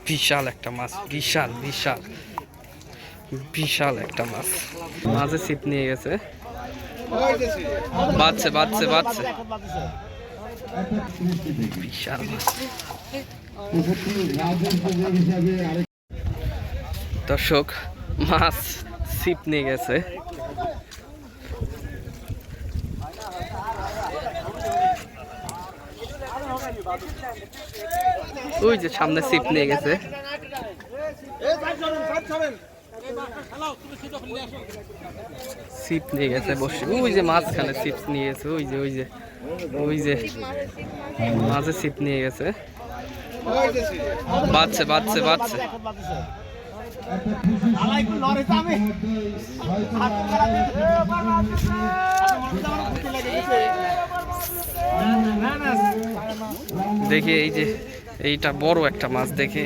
বিশাল একটা মাছ, বিশাল বিশাল বিশাল একটা মাছ। মাঝে ছিপ নিয়ে গেছে, বাঁচছে বাঁচছে বাঁচছে, বিশাল মাছ। দর্শক, মাছ ছিপ নিয়ে গেছে। ওই যে সামনে ছিপ নিয়ে গেছে, ছিপ নিয়ে গেছে বসে। ওই যে মাঝখানে ছিপ নিয়ে গেছে, ওই যে ওই যে ওই যে মাঝে ছিপ নিয়ে গেছে, বাঁচছে বাঁচছে বাঁচছে। দেখি এই যে এইটা বড় একটা মাছ, দেখে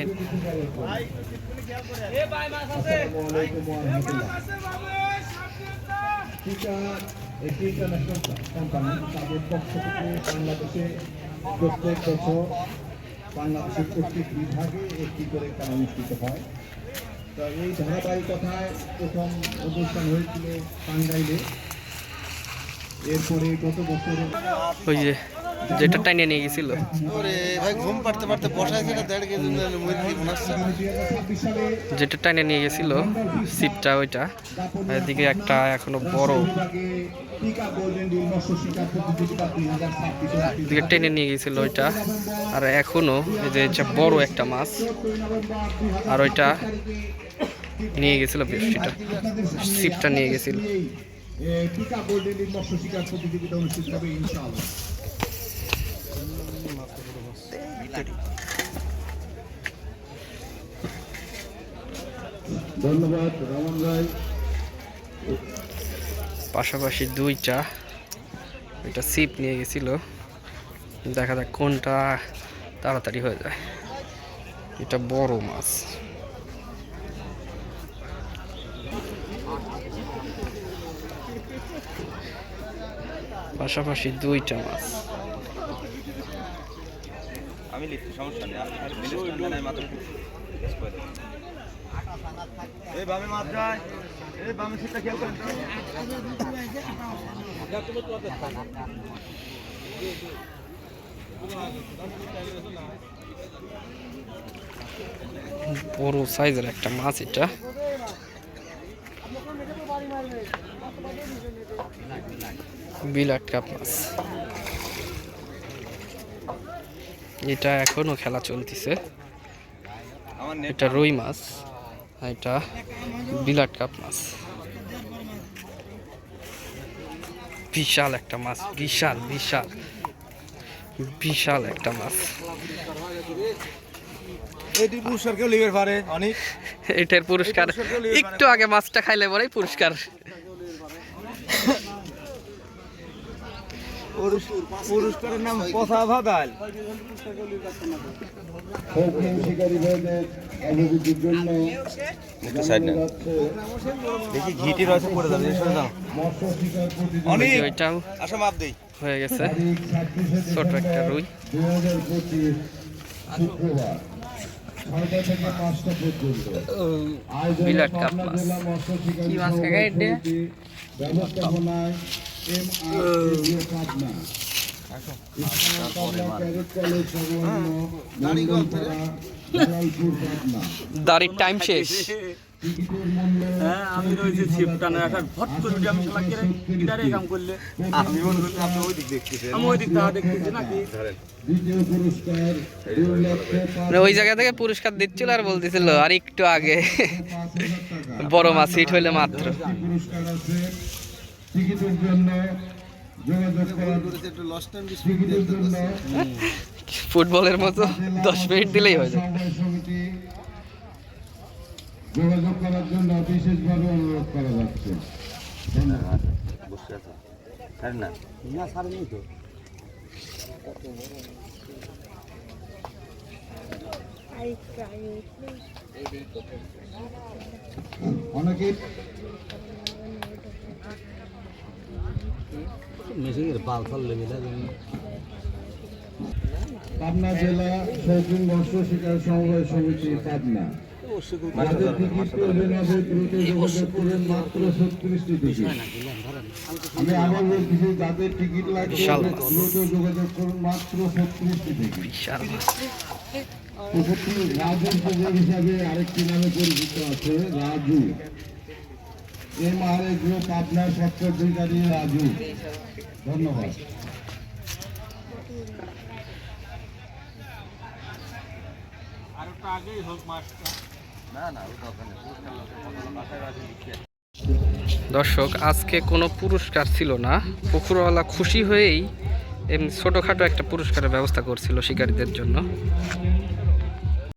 প্রত্যেক বছর বাংলাদেশের প্রত্যেক বিভাগে একটি করে খেলা অনুষ্ঠিত হয়। তো এই ধারাবাহিকতায় প্রথম অনুষ্ঠান হয়েছিল টাঙ্গাইলে, এরপরে গত বছর ওই যে যেটা টাইনে নিয়ে গেছিল, যেটা টাইনে নিয়ে গেছিল ছিপটা, ওইটা এদিকে একটা এখনো বড় দিকে টেনে নিয়ে গেছিল ওইটা, আর এখনো এই যে বড় একটা মাছ, আর ওইটা নিয়ে গেছিল বৃষ্টিটা, ছিপটা নিয়ে গেছিল। টিকা গোল্ডেন লিগ মৎস্য শিকার প্রতিযোগিতা অনুষ্ঠিত হবে ইনশাআল্লাহ। ধন্যবাদ রমন রায়। পাশাপাশি দুইটা, এটা ছিপ নিয়ে গেছিল, দেখা যাক কোনটা তাড়াতাড়ি হয়ে যায়। এটা বড় মাছ, পাশাপাশি দুইটা মাছ। আমি লিখতে সমস্যা নেই, আমি মাত্র এই বামে মাছ যায়, এই বামে সিটটা খেয়াল করেন। বড় সাইজের একটা মাছ এটা, বিলাট কাপ মাছ। এটা এখনো খেলা চলতেছে। এটা রুই মাছ, এটা বিলাট কাপ মাছ। বিশাল একটা মাছ, বিশাল বিশাল বিশাল একটা মাছ। এটার পুরস্কার একটু আগে মাছটা খাইলে পরেই পুরস্কার। পুরস্কারের নাম কথা ভাদাল। দেখি ঘিটি রয়েছে পড়ে যাবে, ওইটাও হয়ে গেছে, ছোট একটা রুই। বিলাট কাপ মাছ, কি মাছ কাকা এটা? ব্যবস্থাপনায় দাড়ির টাইম শেষ। হ্যাঁ, আমি রয়েছি ছিপটানে একটা ভট করে আমি কিনারে কাম করলে আমি মনে করছি আপনি ওই দিক দেখতেছেন, আমি ওই দিক দেখতেছি নাকি। ওই জায়গা থেকে পুরস্কার দিচ্ছিল আর বলতেছিল আর একটু আগে বড় মাছ হিট হইলে মাত্র। ফুটবলের মতো 10 মিনিট দিলেই হয়ে যায়। যোগাযোগ করার জন্য বিশেষভাবে অনুরোধ করা যাচ্ছে। অনেকে মেশিনের বাল ফাল লেগে পাবনা জেলা শৌখিন মৎস্য শিকার সমবায় সমিতি পাবনা। যাদের টিকিট প্রয়োজন হবে দ্রুত যোগাযোগ করুন, মাত্র 36টি টিকিট। আমি আবার বলতেছি, যাদের টিকিট লাগবে বিশাল মাছ। দ্রুত যোগাযোগ করুন, মাত্র 36টি টিকিট। বিশাল মাছ। পুকুরটি রাজুর পুকুর হিসাবে আরেকটি নামে পরিচিত আছে, রাজু। MRA গ্রুপ আপনার স্বত্বাধিকারী রাজু। ধন্যবাদ। দর্শক, আজকে কোনো পুরস্কার ছিল না। পুকুরওয়ালা খুশি হয়েই এমনি ছোটোখাটো একটা পুরস্কারের ব্যবস্থা করছিল শিকারীদের জন্য।